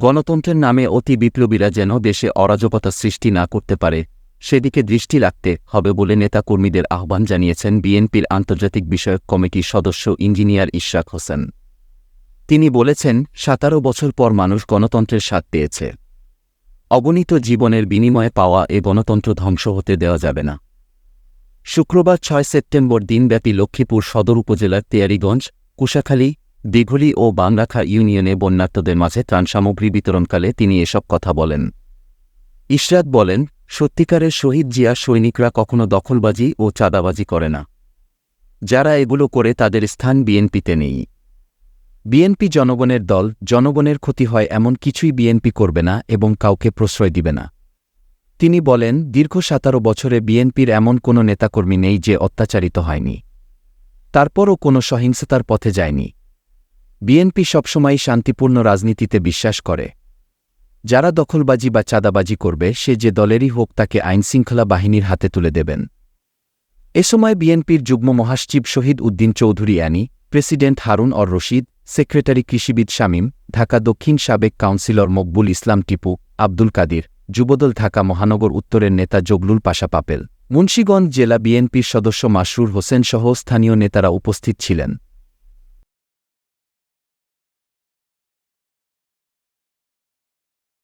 গণতন্ত্রের নামে অতি বিপ্লবীরা যেন দেশে অরাজকতা সৃষ্টি না করতে পারে সেদিকে দৃষ্টি রাখতে হবে বলে নেতাকর্মীদের আহ্বান জানিয়েছেন বিএনপির আন্তর্জাতিক বিষয়ক কমিটির সদস্য ইঞ্জিনিয়ার ইশরাক হোসেন। তিনি বলেছেন, ১৭ বছর পর মানুষ গণতন্ত্রের স্বাদ পেয়েছে। অগণিত জীবনের বিনিময়ে পাওয়া এ গণতন্ত্র ধ্বংস হতে দেওয়া যাবে না। শুক্রবার ৬ সেপ্টেম্বর দিনব্যাপী লক্ষ্মীপুর সদর উপজেলার তেয়ারীগঞ্জ, কুশাখালী, দিঘলী ও বাংলাখা ইউনিয়নে বন্যার্তদের মাঝে ত্রাণ সামগ্রী বিতরণকালে তিনি এসব কথা বলেন। ইশরাক বলেন, সত্যিকারের শহীদ জিয়া সৈনিকরা কখনো দখলবাজি ও চাঁদাবাজি করে না। যারা এগুলো করে তাদের স্থান বিএনপিতে নেই। বিএনপি জনগণের দল, জনগণের ক্ষতি হয় এমন কিছুই বিএনপি করবে না এবং কাউকে প্রশ্রয় দিবে না। তিনি বলেন, দীর্ঘ ১৭ বছরে বিএনপির এমন কোনো নেতাকর্মী নেই যে অত্যাচারিত হয়নি, তারপরও কোনো সহিংসতার পথে যায়নি। বিএনপি সবসময়ই শান্তিপূর্ণ রাজনীতিতে বিশ্বাস করে। যারা দখলবাজি বা চাঁদাবাজি করবে সে যে দলেরই হোক তাকে আইনশৃঙ্খলা বাহিনীর হাতে তুলে দেবেন। এ সময় বিএনপির যুগ্ম মহাসচিব শহীদ উদ্দিন চৌধুরী অ্যানি, প্রেসিডেন্ট হারুন অর রশিদ, সেক্রেটারি কৃষিবিদ শামীম, ঢাকা দক্ষিণ সাবেক কাউন্সিলর মকবুল ইসলাম টিপু, আব্দুল কাদির, যুবদল ঢাকা মহানগর উত্তরের নেতা জগলুল পাশা পাপেল, মুন্সিগঞ্জ জেলা বিএনপির সদস্য মাসরুর হোসেন সহ স্থানীয় নেতারা উপস্থিত ছিলেন।